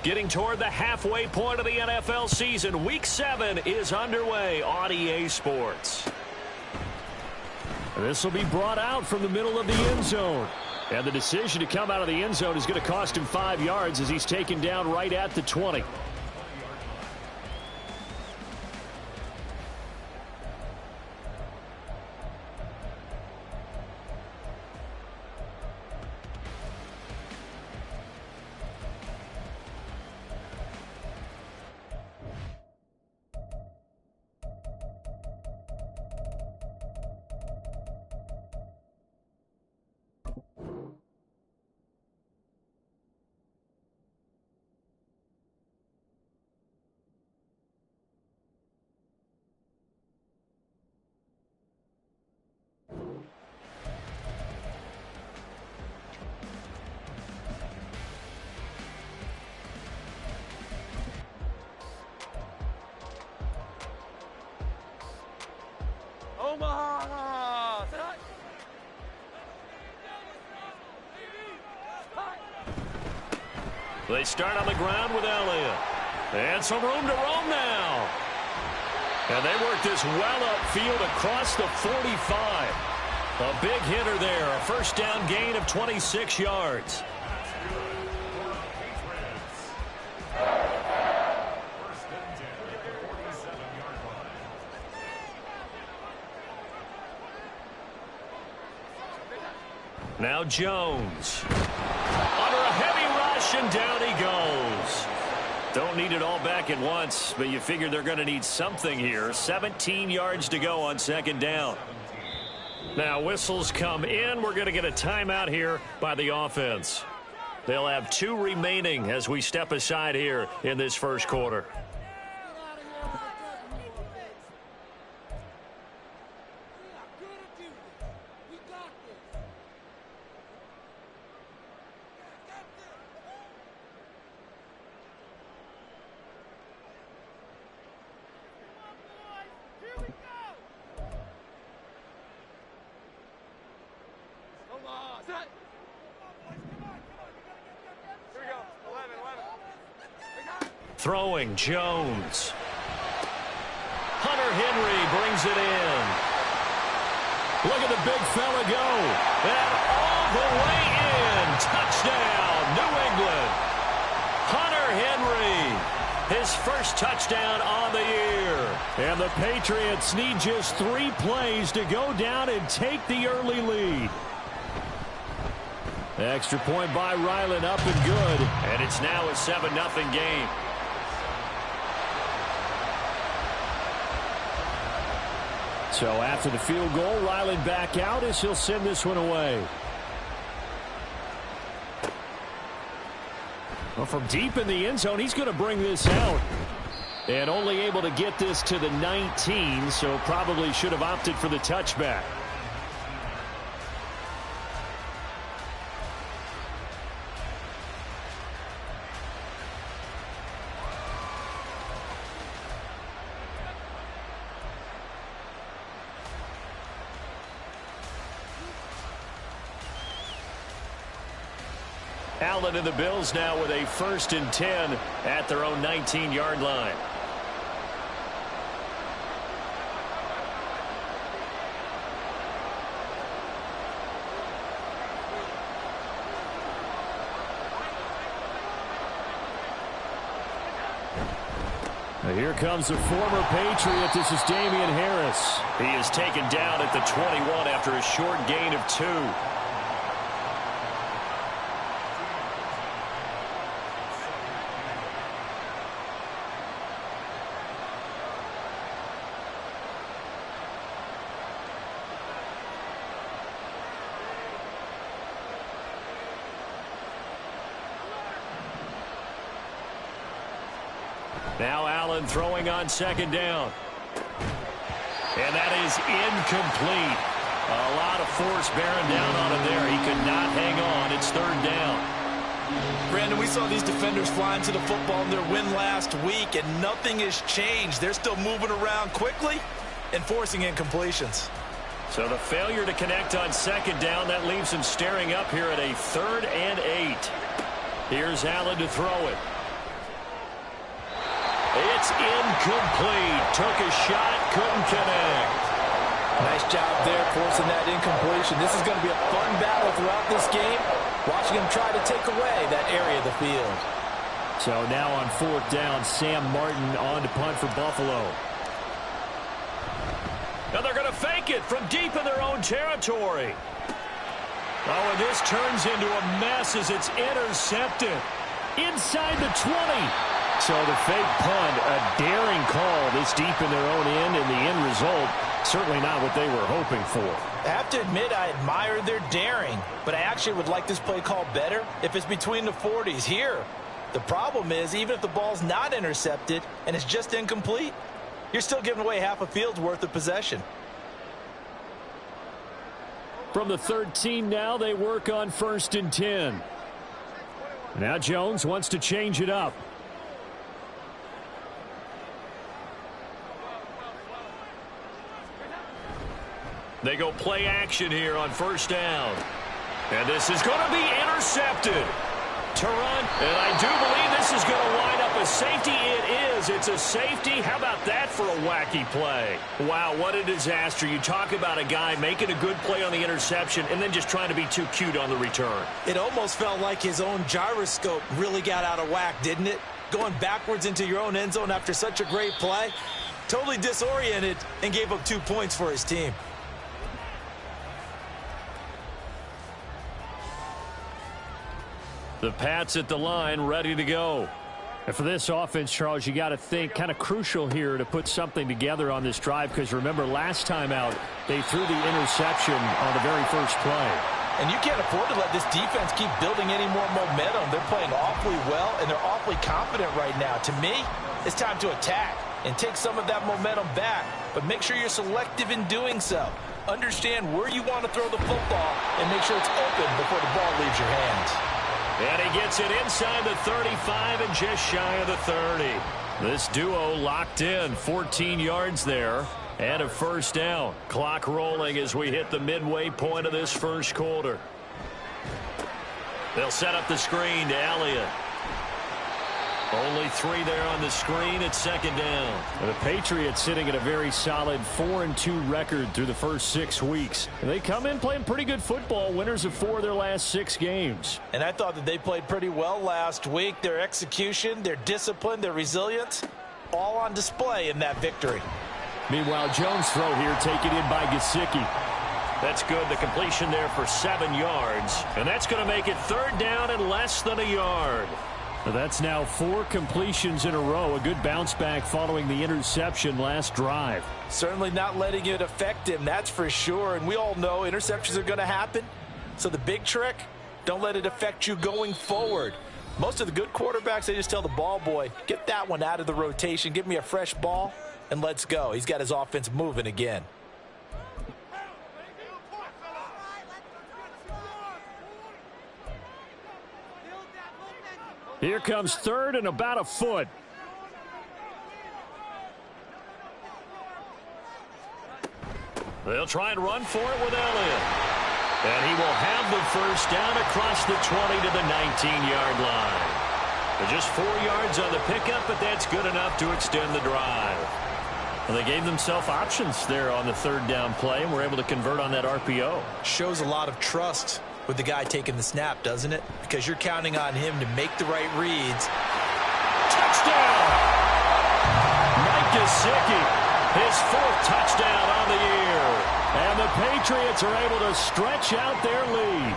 Getting toward the halfway point of the NFL season. Week 7 is underway on EA Sports. This will be brought out from the middle of the end zone. And the decision to come out of the end zone is going to cost him 5 yards as he's taken down right at the 20. They start on the ground with Elliott. And some room to roam now. And they work this well upfield across the 45. A big hitter there. A first down gain of 26 yards. Now Jones. Under a heavy rush, and down he goes. Don't need it all back at once, but you figure they're going to need something here. 17 yards to go on second down. Now whistles come in. We're going to get a timeout here by the offense. They'll have 2 remaining as we step aside here in this first quarter. Throwing Jones. Hunter Henry brings it in. Look at the big fella go. And all the way in. Touchdown, New England. Hunter Henry. His first touchdown on the year. And the Patriots need just 3 plays to go down and take the early lead. Extra point by Ryland, up and good. And it's now a 7-0 game. So after the field goal, Ryland back out as he'll send this one away. Well, from deep in the end zone, he's going to bring this out. And only able to get this to the 19, so probably should have opted for the touchback. Allen and the Bills now with a 1st and 10 at their own 19-yard line. Now here comes the former Patriot. This is Damian Harris. He is taken down at the 21 after a short gain of 2. Now Allen throwing on second down. And that is incomplete. A lot of force bearing down on him there. He could not hang on. It's 3rd down. Brandon, we saw these defenders flying to the football in their win last week, and nothing has changed. They're still moving around quickly and forcing incompletions. So the failure to connect on second down, that leaves him staring up here at a 3rd and 8. Here's Allen to throw it. It's incomplete. Took a shot, couldn't connect. Nice job there forcing that incompletion. This is going to be a fun battle throughout this game. Watching him try to take away that area of the field. So now on 4th down, Sam Martin on to punt for Buffalo. Now they're going to fake it from deep in their own territory. Oh, and this turns into a mess as it's intercepted. Inside the 20. So the fake punt, a daring call this deep in their own end, and the end result, certainly not what they were hoping for. I have to admit, I admire their daring, but I actually would like this play called better if it's between the 40s here. The problem is, even if the ball's not intercepted and it's just incomplete, you're still giving away half a field's worth of possession. From the 13 now, they work on 1st and 10. Now Jones wants to change it up. They go play action here on 1st down. And this is going to be intercepted. To run, and I do believe this is going to wind up a safety. It is. It's a safety. How about that for a wacky play? Wow, what a disaster. You talk about a guy making a good play on the interception and then just trying to be too cute on the return. It almost felt like his own gyroscope really got out of whack, didn't it? Going backwards into your own end zone after such a great play. Totally disoriented and gave up 2 points for his team. The Pats at the line, ready to go. And for this offense, Charles, you got to think kind of crucial here to put something together on this drive, because remember last time out, they threw the interception on the very first play. And you can't afford to let this defense keep building any more momentum. They're playing awfully well, and they're awfully confident right now. To me, it's time to attack and take some of that momentum back, but make sure you're selective in doing so. Understand where you want to throw the football and make sure it's open before the ball leaves your hands. And he gets it inside the 35 and just shy of the 30. This duo locked in, 14 yards there, and a 1st down. Clock rolling as we hit the midway point of this first quarter. They'll set up the screen to Elliott. Only 3 there on the screen at 2nd down. And the Patriots sitting at a very solid 4-2 record through the first 6 weeks. And they come in playing pretty good football, winners of 4 of their last 6 games. And I thought that they played pretty well last week. Their execution, their discipline, their resilience, all on display in that victory. Meanwhile, Jones' throw here taken in by Gesicki. That's good. The completion there for 7 yards. And that's going to make it 3rd down and less than a yard. That's now 4 completions in a row. A good bounce back following the interception last drive. Certainly not letting it affect him, that's for sure. And we all know interceptions are going to happen. So the big trick, don't let it affect you going forward. Most of the good quarterbacks, they just tell the ball boy, get that one out of the rotation, give me a fresh ball, and let's go. He's got his offense moving again. Here comes 3rd and about a foot. They'll try and run for it with Elliott. And he will have the 1st down across the 20 to the 19-yard line. They're just 4 yards on the pickup, but that's good enough to extend the drive. Well, they gave themselves options there on the 3rd down play, and were able to convert on that RPO. Shows a lot of trust with the guy taking the snap, doesn't it? Because you're counting on him to make the right reads. Touchdown! Mike Gesicki, his 4th touchdown on the year. And the Patriots are able to stretch out their lead.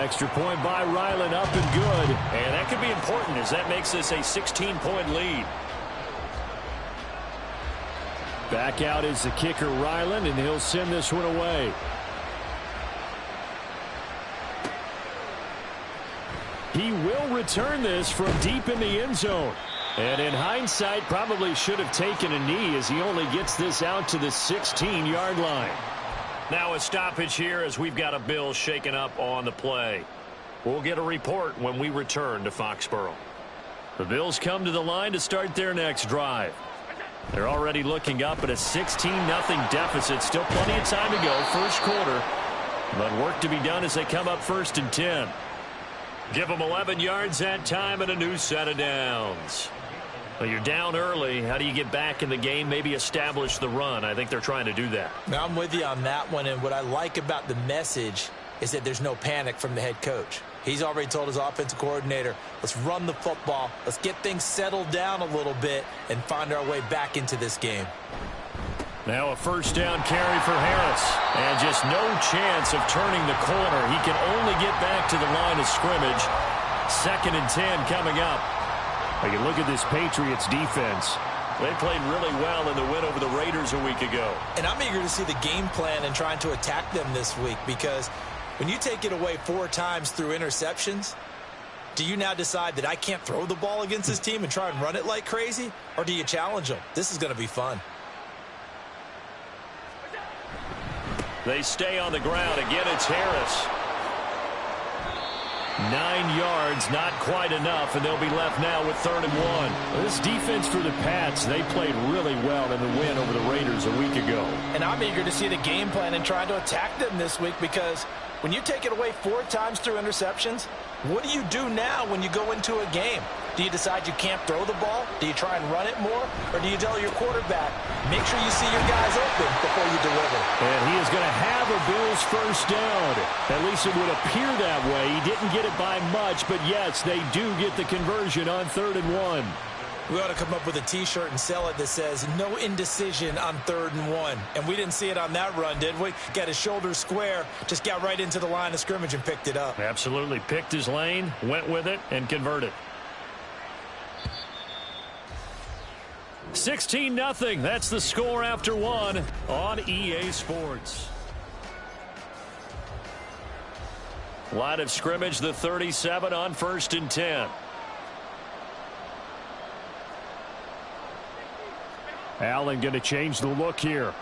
Extra point by Ryland, up and good. And that could be important as that makes this a 16-point lead. Back out is the kicker, Ryland, and he'll send this one away. He will return this from deep in the end zone. And in hindsight, probably should have taken a knee as he only gets this out to the 16-yard line. Now a stoppage here as we've got a Bill shaken up on the play. We'll get a report when we return to Foxborough. The Bills come to the line to start their next drive. They're already looking up at a 16-0 deficit. Still plenty of time to go, first quarter. But work to be done as they come up 1st and 10. Give them 11 yards that time and a new set of downs. Well, you're down early. How do you get back in the game? Maybe establish the run. I think they're trying to do that. Now, I'm with you on that one, and what I like about the message is that there's no panic from the head coach. He's already told his offensive coordinator, let's run the football, let's get things settled down a little bit and find our way back into this game. Now a first down carry for Harris. And just no chance of turning the corner. He can only get back to the line of scrimmage. 2nd and 10 coming up. You look at this Patriots defense. They played really well in the win over the Raiders a week ago. And I'm eager to see the game plan and trying to attack them this week, because when you take it away 4 times through interceptions, do you now decide that I can't throw the ball against this team and try and run it like crazy? Or do you challenge them? This is going to be fun. They stay on the ground. Again, it's Harris. 9 yards, not quite enough, and they'll be left now with 3rd and 1. This defense for the Pats, they played really well in the win over the Raiders a week ago. And I'm eager to see the game plan and trying to attack them this week, because when you take it away 4 times through interceptions, what do you do now when you go into a game? Do you decide you can't throw the ball? Do you try and run it more? Or do you tell your quarterback, make sure you see your guys open before you deliver? And he is going to have a Bills first down. At least it would appear that way. He didn't get it by much, but yes, they do get the conversion on 3rd and 1. We ought to come up with a T-shirt and sell it that says, no indecision on 3rd and 1. And we didn't see it on that run, did we? Got his shoulders square, just got right into the line of scrimmage and picked it up. Absolutely. Picked his lane, went with it, and converted. 16-0. That's the score after 1 on EA Sports. Line of scrimmage, the 37 on 1st and 10. Allen going to change the look here.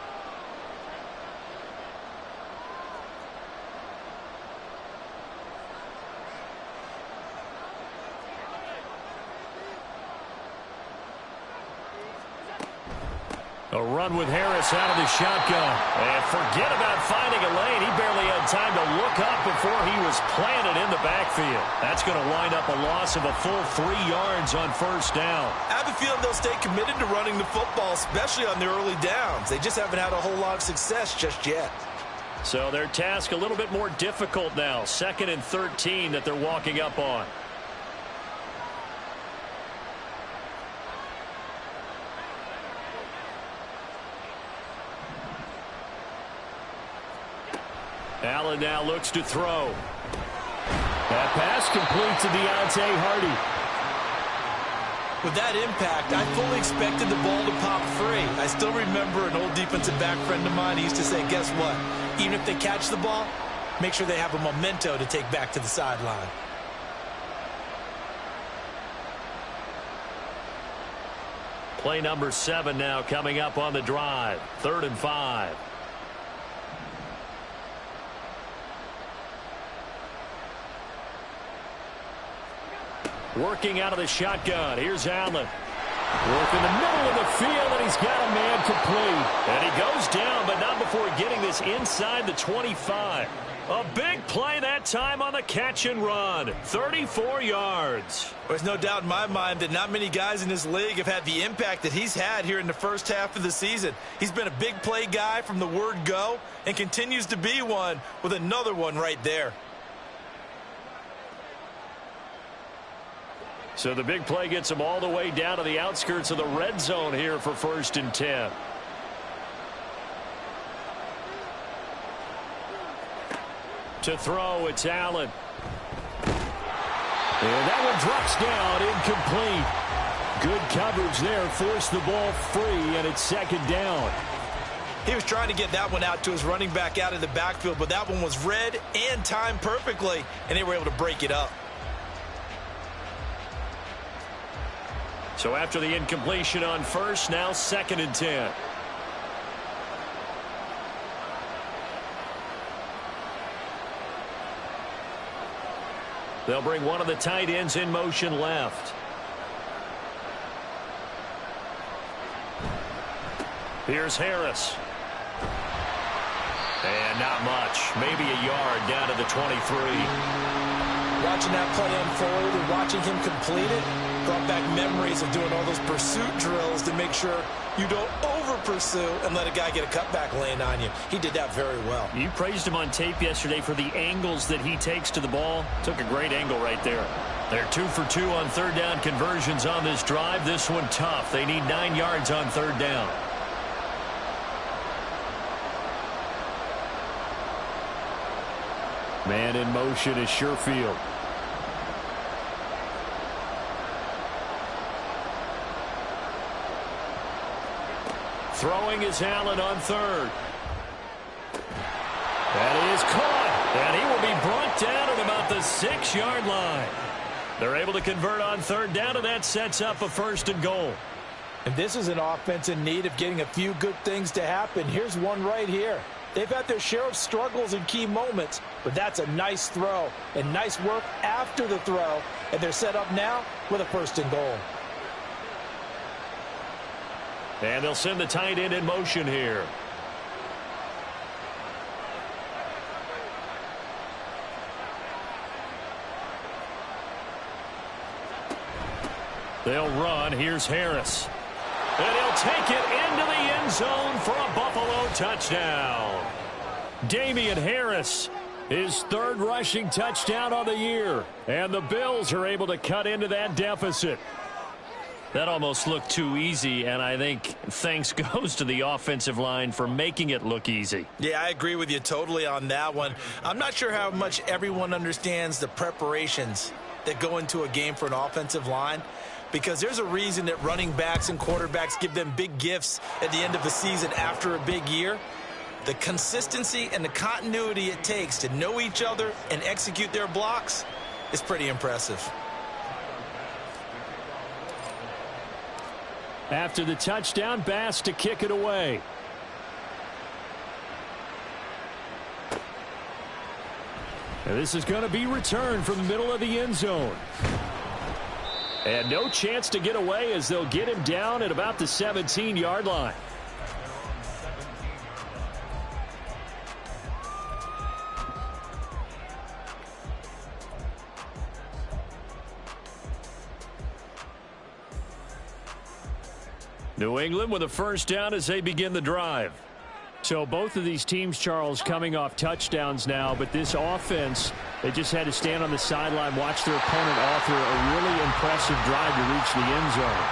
A run with Harris out of the shotgun. And forget about finding a lane. He barely had time to look up before he was planted in the backfield. That's going to wind up a loss of a full 3 yards on 1st down. I have a feeling they'll stay committed to running the football, especially on the early downs. They just haven't had a whole lot of success just yet. So their task a little bit more difficult now. 2nd and 13 that they're walking up on. Allen now looks to throw. That pass complete to Deontay Hardy. With that impact, I fully expected the ball to pop free. I still remember an old defensive back friend of mine. He used to say, guess what? Even if they catch the ball, make sure they have a memento to take back to the sideline. Play number 7 now coming up on the drive. 3rd and 5. Working out of the shotgun. Here's Allen. Work in the middle of the field, and he's got a man complete. And he goes down, but not before getting this inside the 25. A big play that time on the catch and run. 34 yards. There's no doubt in my mind that not many guys in this league have had the impact that he's had here in the first half of the season. He's been a big play guy from the word go and continues to be one with another one right there. So the big play gets him all the way down to the outskirts of the red zone here for 1st and 10. To throw, it's Allen. And that one drops down, incomplete. Good coverage there, forced the ball free, and it's 2nd down. He was trying to get that one out to his running back out of the backfield, but that one was read and timed perfectly, and they were able to break it up. So after the incompletion on 1st, now 2nd and 10. They'll bring one of the tight ends in motion left. Here's Harris. And not much. Maybe a yard down to the 23. Watching that play unfold and watching him complete it brought back memories of doing all those pursuit drills to make sure you don't over-pursue and let a guy get a cutback lane on you. He did that very well. You praised him on tape yesterday for the angles that he takes to the ball. Took a great angle right there. They're 2 for 2 on third down conversions on this drive. This one tough. They need 9 yards on third down. Man in motion is Sherfield. Throwing is Allen on third. That is caught. And he will be brought down at about the 6-yard line. They're able to convert on third down, and that sets up a 1st and goal. And this is an offense in need of getting a few good things to happen. Here's one right here. They've had their share of struggles in key moments, but that's a nice throw and nice work after the throw. And they're set up now with a 1st and goal. And they'll send the tight end in motion here. They'll run. Here's Harris. And he'll take it into the end zone for a Buffalo touchdown. Damian Harris, his 3rd rushing touchdown on the year. And the Bills are able to cut into that deficit. That almost looked too easy, and I think thanks goes to the offensive line for making it look easy. Yeah, I agree with you totally on that one. I'm not sure how much everyone understands the preparations that go into a game for an offensive line, because there's a reason that running backs and quarterbacks give them big gifts at the end of the season after a big year. The consistency and the continuity it takes to know each other and execute their blocks is pretty impressive. After the touchdown, Bass to kick it away. And this is going to be returned from the middle of the end zone. And no chance to get away as they'll get him down at about the 17-yard line. New England with a 1st down as they begin the drive. So both of these teams, Charles, coming off touchdowns now, but this offense, they just had to stand on the sideline, watch their opponent author a really impressive drive to reach the end zone.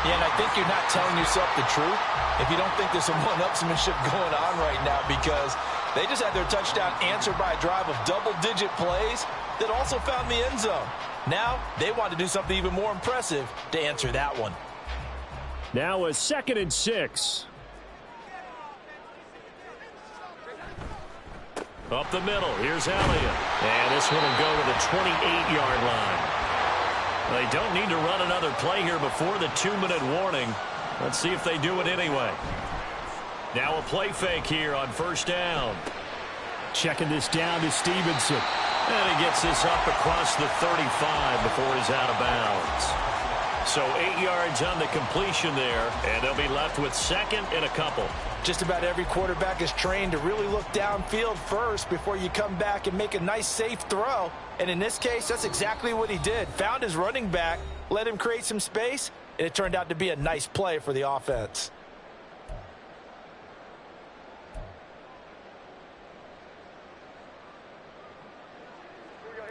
Yeah, and I think you're not telling yourself the truth if you don't think there's some one-upsmanship going on right now, because they just had their touchdown answered by a drive of double-digit plays that also found the end zone. Now they want to do something even more impressive to answer that one. Now a 2nd and 6. Up the middle. Here's Elliott. And this one will go to the 28-yard line. They don't need to run another play here before the 2-minute warning. Let's see if they do it anyway. Now a play fake here on 1st down. Checking this down to Stevenson. And he gets this up across the 35 before he's out of bounds. So 8 yards on the completion there, and they'll be left with 2nd and a couple. Just about every quarterback is trained to really look downfield first before you come back and make a nice, safe throw. And in this case, that's exactly what he did. Found his running back, let him create some space, and it turned out to be a nice play for the offense.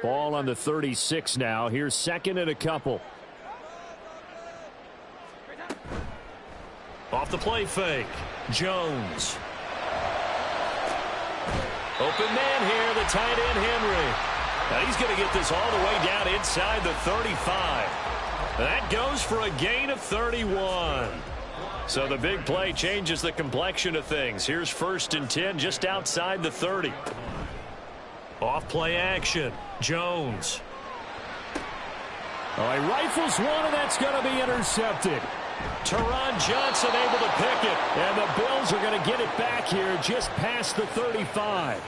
Ball on the 36 now. Here's 2nd and a couple. Off the play fake. Jones. Open man here, the tight end Henry. Now he's going to get this all the way down inside the 35. That goes for a gain of 31. So the big play changes the complexion of things. Here's 1st and 10 just outside the 30. Off play action. Jones. Oh, he rifles one, and that's going to be intercepted. Teron Johnson able to pick it, and the Bills are going to get it back here just past the 35.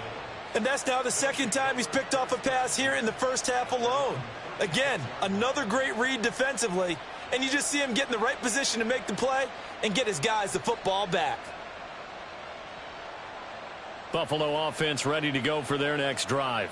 And that's now the 2nd time he's picked off a pass here in the first half alone. Again, another great read defensively, and you just see him get in the right position to make the play and get his guys the football back. Buffalo offense ready to go for their next drive.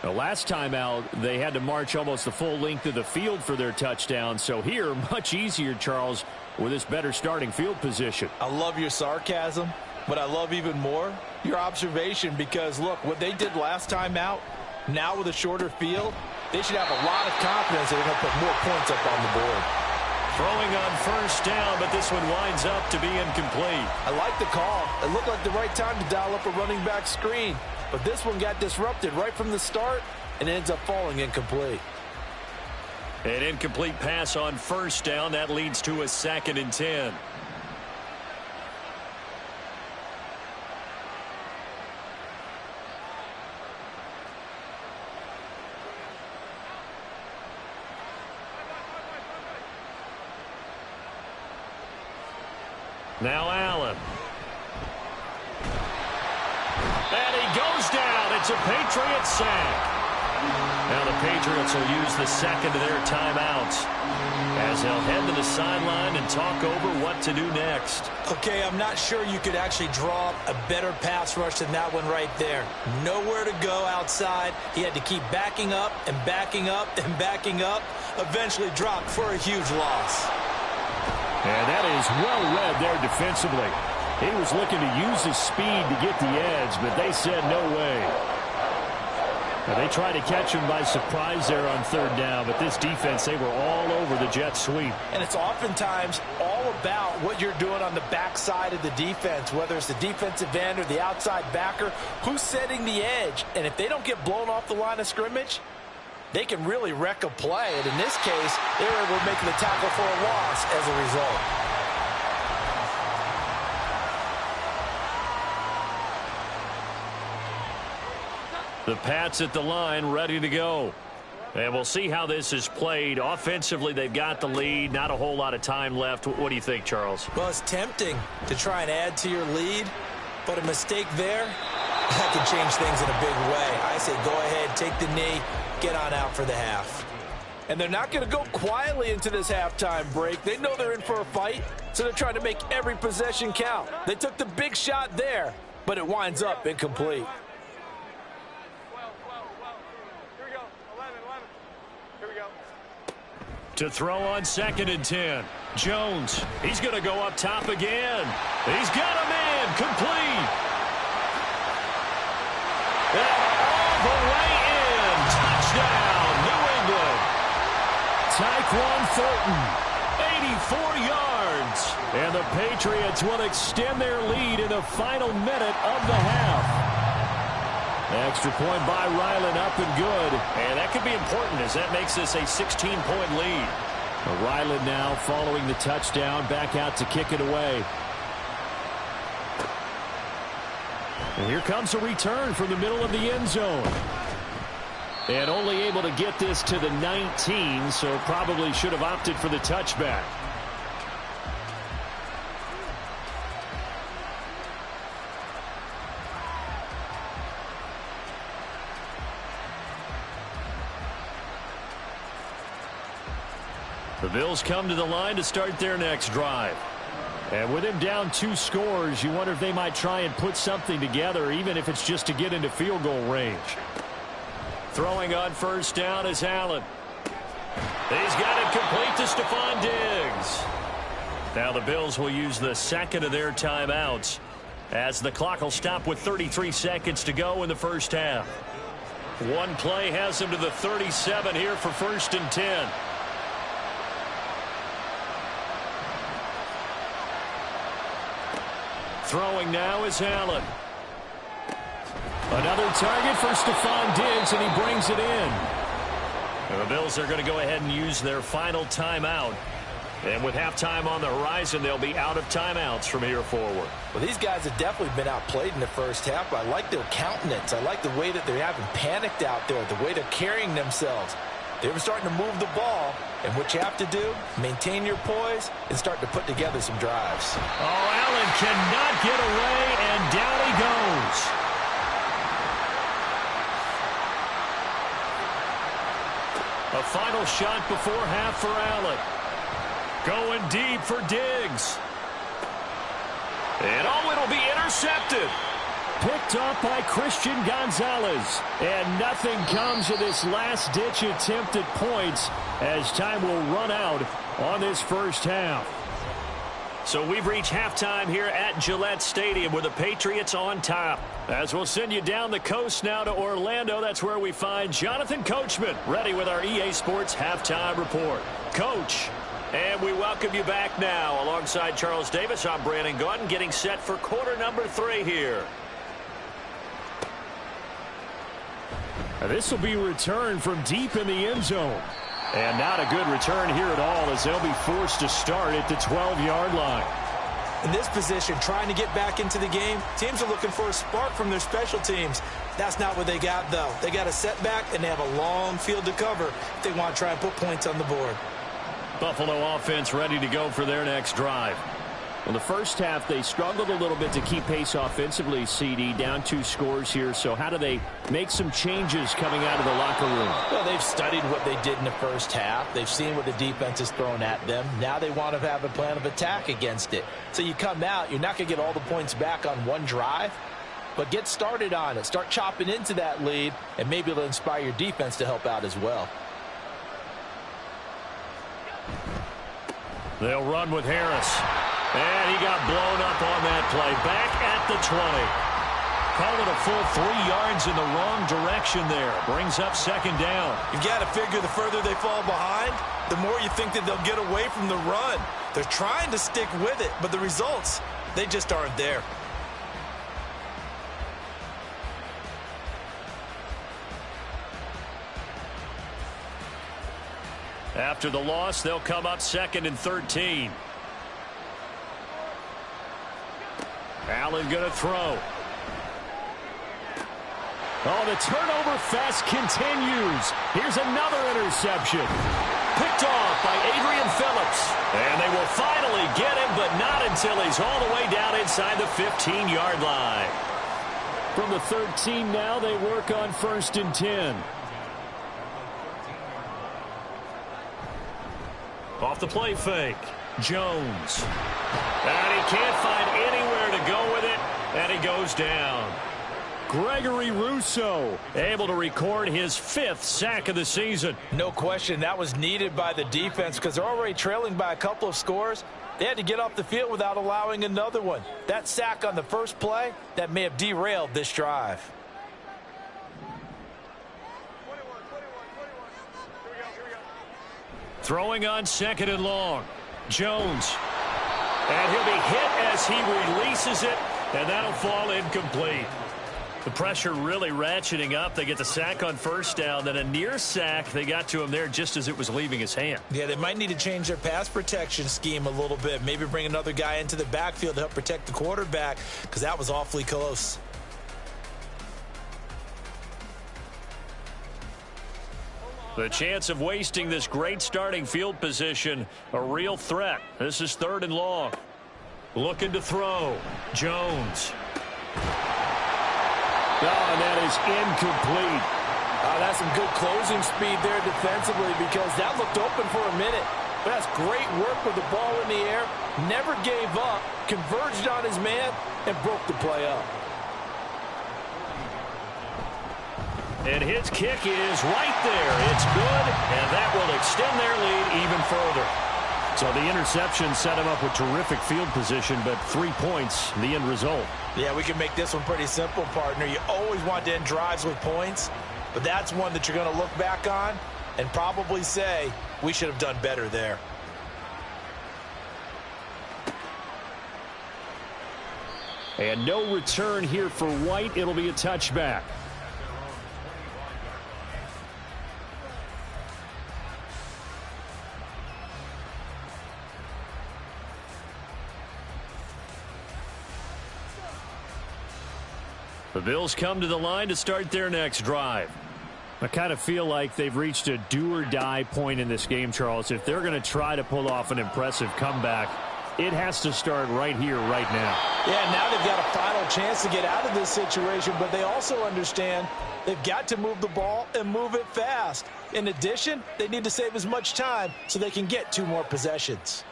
The last time out, they had to march almost the full length of the field for their touchdown. So here, much easier, Charles, with this better starting field position. I love your sarcasm, but I love even more your observation because, look, what they did last time out, now with a shorter field, they should have a lot of confidence that they're going to put more points up on the board. Throwing on first down, but this one winds up to be incomplete. I like the call. It looked like the right time to dial up a running back screen. But this one got disrupted right from the start and ends up falling incomplete. An incomplete pass on first down. That leads to a 2nd and 10. Now Allen. And he goes down. It's a Patriot sack. Now the Patriots will use the second of their timeouts as they'll head to the sideline and talk over what to do next. Okay, I'm not sure you could actually draw up a better pass rush than that one right there. Nowhere to go outside. He had to keep backing up and backing up and backing up. Eventually dropped for a huge loss. And that is well read there defensively. He was looking to use his speed to get the edge, but they said no way. Now they tried to catch him by surprise there on 3rd down, but this defense, they were all over the jet sweep. And it's oftentimes all about what you're doing on the backside of the defense, whether it's the defensive end or the outside backer, who's setting the edge. And if they don't get blown off the line of scrimmage, they can really wreck a play. And in this case, they were able to make the tackle for a loss as a result. The Pats at the line, ready to go. And we'll see how this is played. Offensively, they've got the lead. Not a whole lot of time left. What do you think, Charles? Well, it's tempting to try and add to your lead, but a mistake there, that can change things in a big way. I say go ahead, take the knee, get on out for the half. And they're not going to go quietly into this halftime break. They know they're in for a fight, so they're trying to make every possession count. They took the big shot there, but it winds up incomplete. To throw on 2nd and 10. Jones, he's going to go up top again. He's got a man, complete. And all the way in. Touchdown, New England. Tyquan Thornton, 84 yards. And the Patriots will extend their lead in the final minute of the half. Extra point by Ryland, up and good. And that could be important as that makes this a 16-point lead. Ryland now following the touchdown, back out to kick it away. And here comes a return from the middle of the end zone. And only able to get this to the 19, so probably should have opted for the touchback. The Bills come to the line to start their next drive. And with him down 2 scores, you wonder if they might try and put something together, even if it's just to get into field goal range. Throwing on first down is Allen. He's got it complete to Stephon Diggs. Now the Bills will use the second of their timeouts as the clock will stop with 33 seconds to go in the first half. One play has them to the 37 here for 1st and 10. Throwing now is Allen. Another target for Stephon Diggs, and he brings it in. And the Bills are going to go ahead and use their final timeout. And with halftime on the horizon, they'll be out of timeouts from here forward. Well, these guys have definitely been outplayed in the first half, but I like their countenance. I like the way that they haven't panicked out there, the way they're carrying themselves. They're starting to move the ball, and what you have to do, maintain your poise and start to put together some drives. Oh, Allen cannot get away, and down he goes. A final shot before half for Allen. Going deep for Diggs. And oh, it'll be intercepted. Picked off by Christian Gonzalez. And nothing comes of this last-ditch attempt at points as time will run out on this first half. So we've reached halftime here at Gillette Stadium with the Patriots on top. As we'll send you down the coast now to Orlando, that's where we find Jonathan Coachman ready with our EA Sports Halftime Report. Coach, and we welcome you back now. Alongside Charles Davis, I'm Brandon Gaudin, getting set for quarter number 3 here. This will be returned from deep in the end zone. And not a good return here at all as they'll be forced to start at the 12-yard line. In this position, trying to get back into the game, teams are looking for a spark from their special teams. That's not what they got, though. They got a setback, and they have a long field to cover if they want to try and put points on the board. Buffalo offense ready to go for their next drive. Well, the first half, they struggled a little bit to keep pace offensively, CD, down 2 scores here. So how do they make some changes coming out of the locker room? Well, they've studied what they did in the first half. They've seen what the defense has thrown at them. Now they want to have a plan of attack against it. So you come out, you're not going to get all the points back on one drive, but get started on it. Start chopping into that lead, and maybe it'll inspire your defense to help out as well. They'll run with Harris. And he got blown up on that play. Back at the 20. Call it a full 3 yards in the wrong direction there. Brings up second down. You've got to figure the further they fall behind, the more you think that they'll get away from the run. They're trying to stick with it, but the results, they just aren't there. After the loss, they'll come up 2nd and 13. Allen going to throw. Oh, the turnover fest continues. Here's another interception. Picked off by Adrian Phillips. And they will finally get him, but not until he's all the way down inside the 15-yard line. From the 13 now, they work on 1st and 10. Off the play fake. Jones. And he can't find anywhere to go with it, and he goes down. Gregory Rousseau able to record his 5th sack of the season. No question, that was needed by the defense because they're already trailing by a couple of scores. They had to get off the field without allowing another one. That sack on the first play, that may have derailed this drive. Throwing on 2nd and long. Jones. And he'll be hit as he releases it, and that'll fall incomplete. The pressure really ratcheting up. They get the sack on 1st down, then a near sack. They got to him there just as it was leaving his hand. Yeah, they might need to change their pass protection scheme a little bit. Maybe bring another guy into the backfield to help protect the quarterback because that was awfully close. The chance of wasting this great starting field position, a real threat. This is 3rd and long. Looking to throw. Jones. Oh, and that is incomplete. That's some good closing speed there defensively because that looked open for a minute. But that's great work with the ball in the air. Never gave up, converged on his man, and broke the play up. And his kick is right there. It's good, and that will extend their lead even further. So the interception set him up with terrific field position, but 3 points, the end result. Yeah, we can make this one pretty simple, partner. You always want to end drives with points, but that's one that you're going to look back on and probably say, we should have done better there. And no return here for White. It'll be a touchback. The Bills come to the line to start their next drive. I kind of feel like they've reached a do-or-die point in this game, Charles. If they're going to try to pull off an impressive comeback, it has to start right here, right now. Yeah, now they've got a final chance to get out of this situation, but they also understand they've got to move the ball and move it fast. In addition, they need to save as much time so they can get 2 more possessions.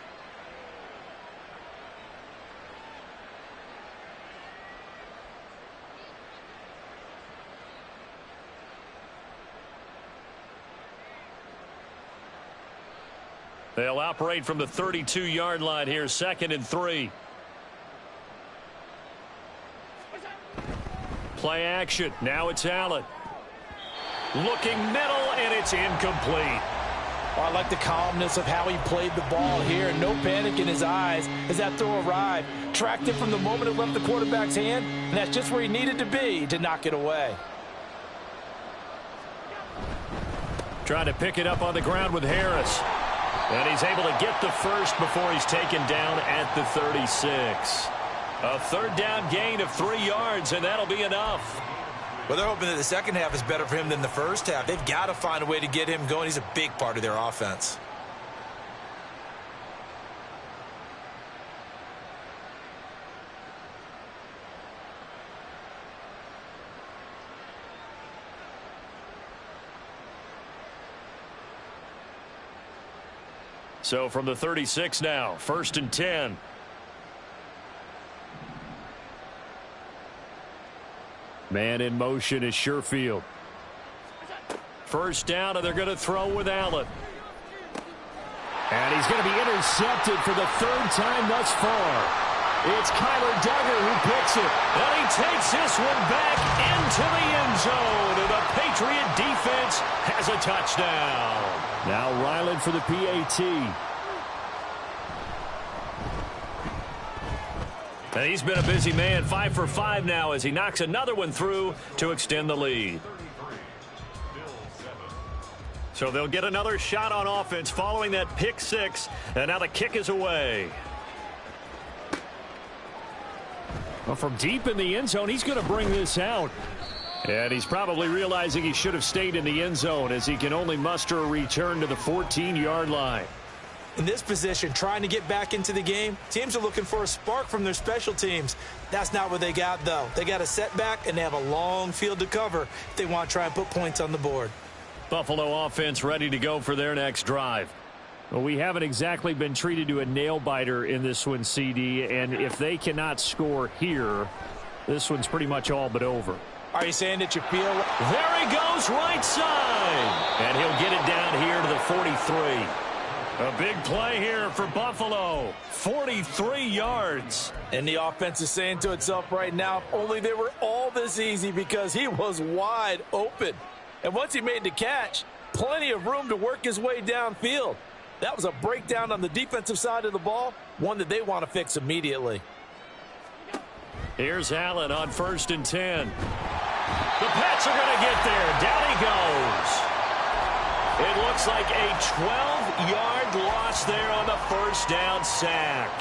They'll operate from the 32-yard line here, 2nd and 3. Play action. Now it's Allen. Looking middle, and it's incomplete. Oh, I like the calmness of how he played the ball here. No panic in his eyes as that throw arrived. Tracked it from the moment it left the quarterback's hand, and that's just where he needed to be to knock it away. Trying to pick it up on the ground with Harris. And he's able to get the first before he's taken down at the 36. A 3rd down gain of 3 yards, and that'll be enough. Well, they're hoping that the second half is better for him than the first half. They've got to find a way to get him going. He's a big part of their offense. So from the 36 now, 1st and 10. Man in motion is Sherfield. 1st down, and they're going to throw with Allen. And he's going to be intercepted for the 3rd time thus far. It's Kyler Duggar who picks it. And he takes this one back into the end zone. And the Patriot defense has a touchdown. Now Ryland for the PAT. And he's been a busy man, 5 for 5 now as he knocks another one through to extend the lead. So they'll get another shot on offense following that pick 6, and now the kick is away. Well, from deep in the end zone, he's going to bring this out. And he's probably realizing he should have stayed in the end zone as he can only muster a return to the 14-yard line. In this position, trying to get back into the game, teams are looking for a spark from their special teams. That's not what they got, though. They got a setback, and they have a long field to cover if they want to try and put points on the board. Buffalo offense ready to go for their next drive. Well, we haven't exactly been treated to a nail-biter in this one, CD, and if they cannot score here, this one's pretty much all but over. Are you saying that you feel... There he goes, right side. And he'll get it down here to the 43. A big play here for Buffalo. 43 yards. And the offense is saying to itself right now, if only they were all this easy, because he was wide open. And once he made the catch, plenty of room to work his way downfield. That was a breakdown on the defensive side of the ball, one that they want to fix immediately. Here's Allen on 1st and 10. The Pats are going to get there. Down he goes. It looks like a 12-yard loss there on the 1st down sack.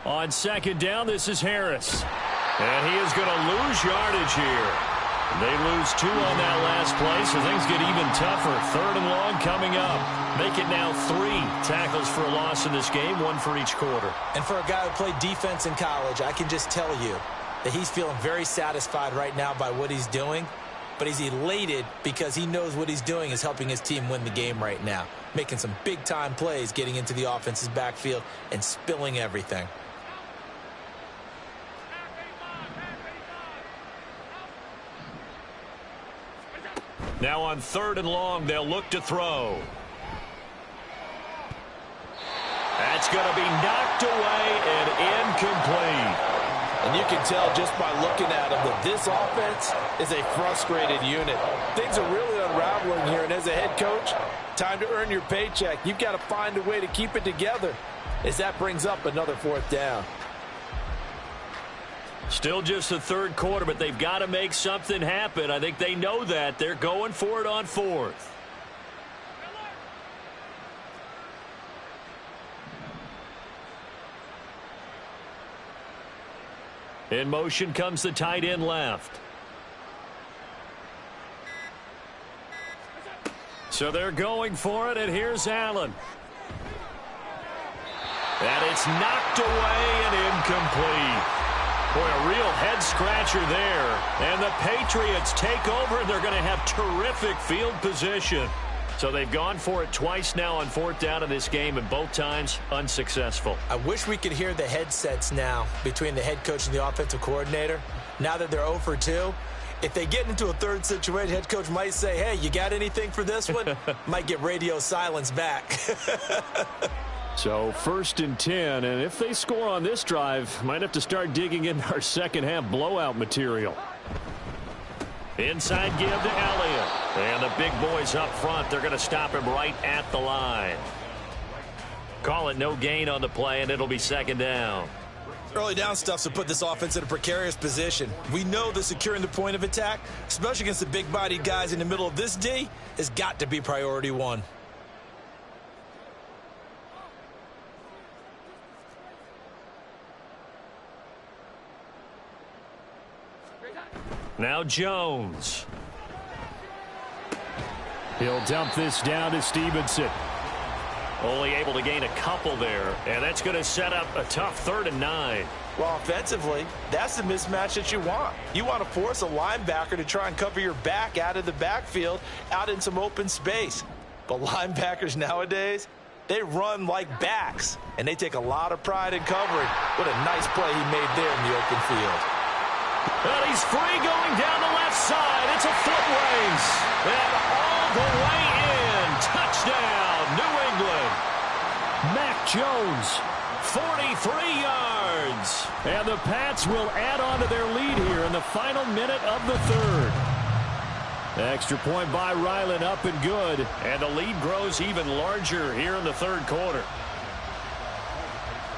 On 2nd down, this is Harris. And he is going to lose yardage here. They lose 2 on that last play, so things get even tougher. 3rd and long coming up. Make it now 3 tackles for a loss in this game, 1 for each quarter. And for a guy who played defense in college, I can just tell you that he's feeling very satisfied right now by what he's doing, but he's elated because he knows what he's doing is helping his team win the game right now, making some big-time plays, getting into the offense's backfield and spilling everything. Now on 3rd and long, they'll look to throw. That's going to be knocked away and incomplete. And you can tell just by looking at him that this offense is a frustrated unit. Things are really unraveling here, and as a head coach, time to earn your paycheck. You've got to find a way to keep it together as that brings up another 4th down. Still just the 3rd quarter, but they've got to make something happen. I think they know that. They're going for it on 4th. In motion comes the tight end left. So they're going for it, and here's Allen. And it's knocked away and incomplete. Boy, a real head-scratcher there. And the Patriots take over, and they're going to have terrific field position. So they've gone for it twice now on 4th down in this game, and both times unsuccessful. I wish we could hear the headsets now between the head coach and the offensive coordinator. Now that they're 0 for 2, If they get into a third situation, head coach might say, hey, you got anything for this one? Might get radio silence back. So 1st and 10, and if they score on this drive, might have to start digging in our second half blowout material. Inside give to Elliott. And the big boys up front, they're going to stop him right at the line. Call it no gain on the play, and it'll be 2nd down. Early down stuff to put this offense in a precarious position. We know that securing the point of attack, especially against the big-bodied guys in the middle of this D, has got to be priority one. Now Jones. He'll dump this down to Stevenson. Only able to gain a couple there, and that's going to set up a tough 3rd and 9. Well, offensively, that's the mismatch that you want. You want to force a linebacker to try and cover your back out of the backfield, out in some open space. But linebackers nowadays, they run like backs, and they take a lot of pride in covering. What a nice play he made there in the open field. And he's free going down the left side. It's a foot race. And all the way in. Touchdown, New England. Mac Jones. 43 yards. And the Pats will add on to their lead here in the final minute of the 3rd. Extra point by Ryland, up and good. And the lead grows even larger here in the 3rd quarter.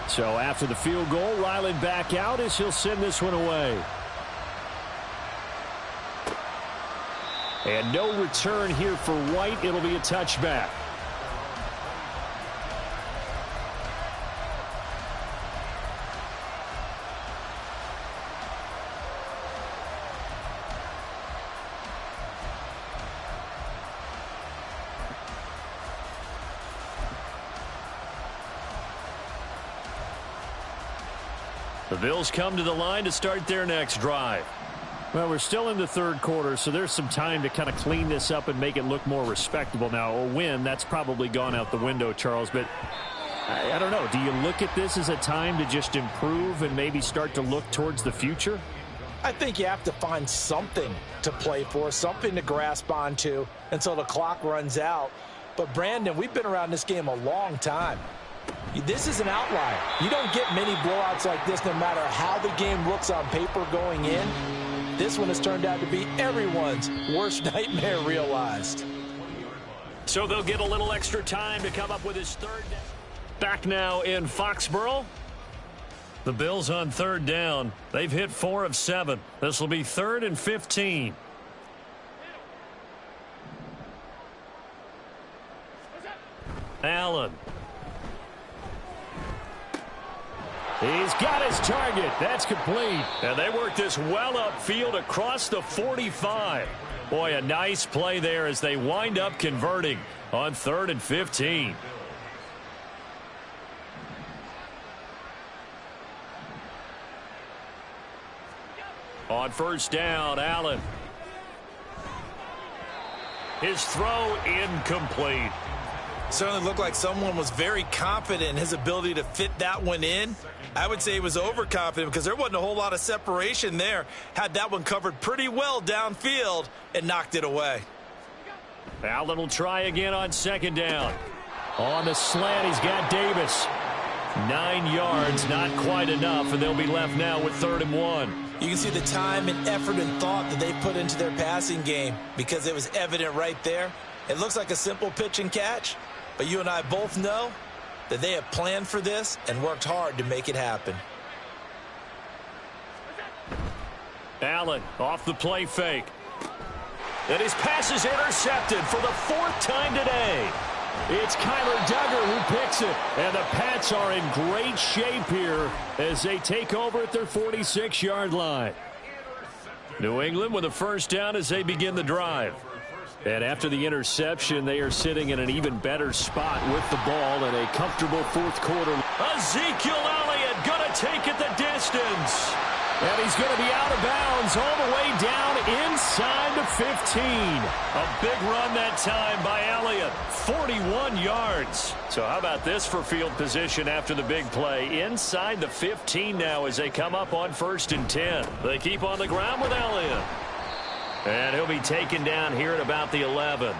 So after the field goal, Ryland back out as he'll send this one away. And no return here for White. It'll be a touchback. The Bills come to the line to start their next drive. Well, we're still in the 3rd quarter, so there's some time to kind of clean this up and make it look more respectable. Now, a win, that's probably gone out the window, Charles, but I don't know. Do you look at this as a time to just improve and maybe start to look towards the future? I think you have to find something to play for, something to grasp onto until the clock runs out. But, Brandon, we've been around this game a long time. This is an outlier. You don't get many blowouts like this no matter how the game looks on paper going in. This one has turned out to be everyone's worst nightmare realized. So they'll get a little extra time to come up with his 3rd down. Back now in Foxborough. The Bills on 3rd down. They've hit 4 of 7. This will be 3rd and 15. Allen. He's got his target. That's complete. And they work this well upfield across the 45. Boy, a nice play there as they wind up converting on 3rd and 15. On 1st down, Allen. His throw incomplete. Certainly looked like someone was very confident in his ability to fit that one in. I would say he was overconfident because there wasn't a whole lot of separation there. Had that one covered pretty well downfield and knocked it away. Allen will try again on 2nd down. On the slant, he's got Davis. 9 yards, not quite enough, and they'll be left now with 3rd and 1. You can see the time and effort and thought that they put into their passing game because it was evident right there. It looks like a simple pitch and catch, but you and I both know that they have planned for this and worked hard to make it happen. Allen off the play fake. And his pass is intercepted for the 4th time today. It's Kyler Duggar who picks it. And the Pats are in great shape here as they take over at their 46-yard line. New England with a 1st down as they begin the drive. And after the interception, they are sitting in an even better spot with the ball in a comfortable 4th quarter. Ezekiel Elliott going to take it the distance. And he's going to be out of bounds all the way down inside the 15. A big run that time by Elliott. 41 yards. So how about this for field position after the big play? Inside the 15 now as they come up on 1st and 10. They keep on the ground with Elliott. And he'll be taken down here at about the 11.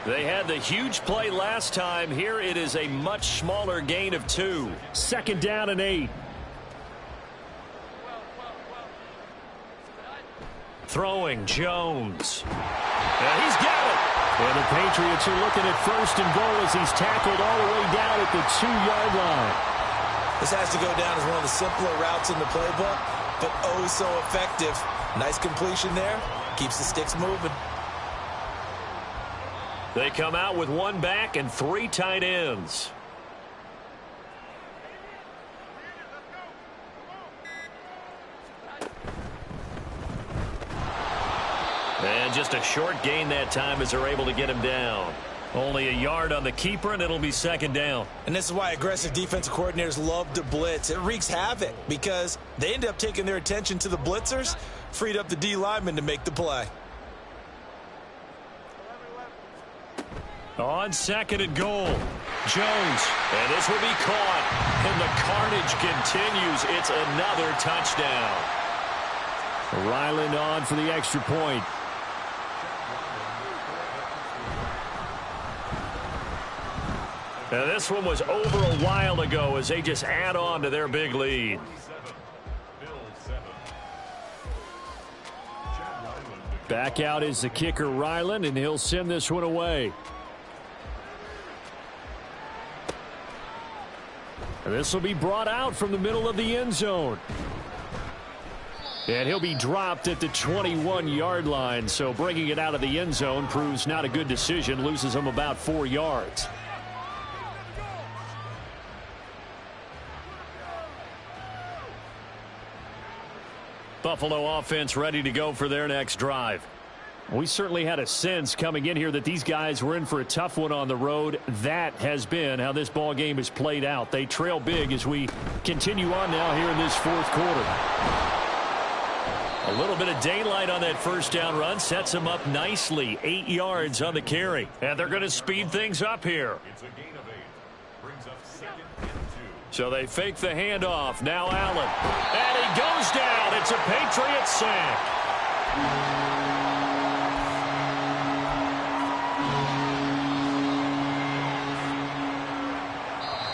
They had the huge play last time. Here it is a much smaller gain of 2. 2nd down and 8. Throwing Jones. And he's got it. And the Patriots are looking at 1st and goal as he's tackled all the way down at the 2-yard line. This has to go down as one of the simpler routes in the playbook, but oh so effective. Nice completion there. Keeps the sticks moving. They come out with 1 back and 3 tight ends. And just a short gain that time as they're able to get him down. Only a yard on the keeper, and it'll be 2nd down. And this is why aggressive defensive coordinators love to blitz. It wreaks havoc because they end up taking their attention to the blitzers, freed up the D lineman to make the play. On 2nd and goal, Jones. And this will be caught. And the carnage continues. It's another touchdown. Ryland on for the extra point. Now this one was over a while ago as they just add on to their big lead. Back out is the kicker, Ryland, and he'll send this one away. And this will be brought out from the middle of the end zone. And he'll be dropped at the 21-yard line, so bringing it out of the end zone proves not a good decision, loses him about 4 yards. Buffalo offense ready to go for their next drive. We certainly had a sense coming in here that these guys were in for a tough one on the road. That has been how this ball game has played out. They trail big as we continue on now here in this 4th quarter. A little bit of daylight on that 1st down run sets them up nicely. 8 yards on the carry. And they're going to speed things up here. It's a gain of 8. Brings up 2nd and 2. So they fake the handoff. Now Allen. And he goes down. It's a Patriot sack.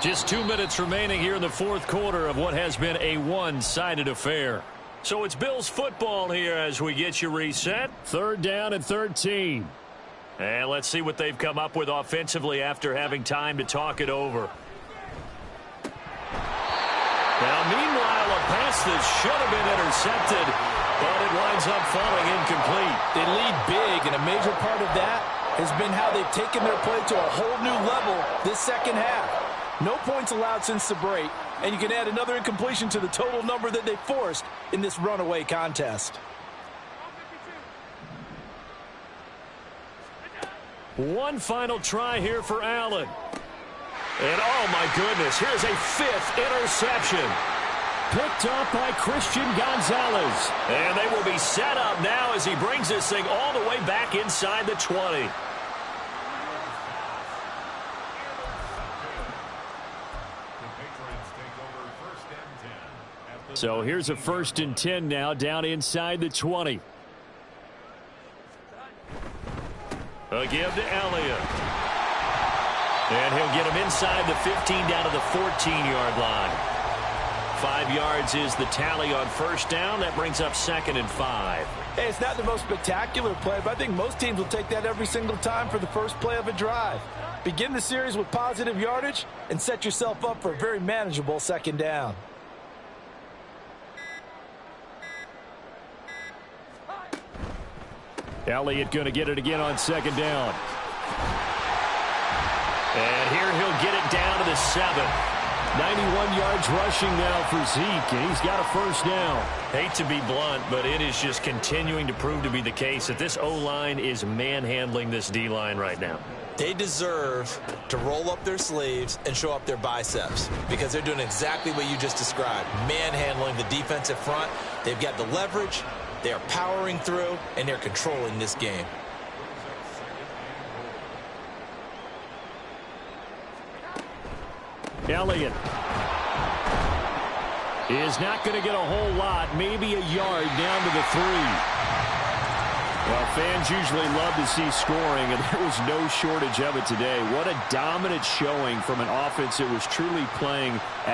Just 2 minutes remaining here in the 4th quarter of what has been a one-sided affair. So it's Bills football here as we get you reset. 3rd down and 13. And let's see what they've come up with offensively after having time to talk it over. Now, meanwhile, a pass that should have been intercepted, but it winds up falling incomplete. They lead big, and a major part of that has been how they've taken their play to a whole new level this 2nd half. No points allowed since the break, and you can add another incompletion to the total number that they forced in this runaway contest. One final try here for Allen. And oh my goodness, here's a 5th interception. Picked up by Christian Gonzalez. And they will be set up now as he brings this thing all the way back inside the 20. So here's a 1st and 10 now down inside the 20. A give to Elliott. And he'll get him inside the 15 down to the 14-yard line. 5 yards is the tally on 1st down. That brings up 2nd and 5. Hey, it's not the most spectacular play, but I think most teams will take that every single time for the first play of a drive. Begin the series with positive yardage and set yourself up for a very manageable 2nd down. Elliott going to get it again on 2nd down. And here he'll get it down to the 7. 91 yards rushing now for Zeke, and he's got a 1st down. Hate to be blunt, but it is just continuing to prove to be the case that this O-line is manhandling this D-line right now. They deserve to roll up their sleeves and show up their biceps because they're doing exactly what you just described, manhandling the defensive front. They've got the leverage. They are powering through, and they're controlling this game. Elliott is not going to get a whole lot, maybe a yard down to the 3. Well, fans usually love to see scoring, and there was no shortage of it today. What a dominant showing from an offense that was truly playing at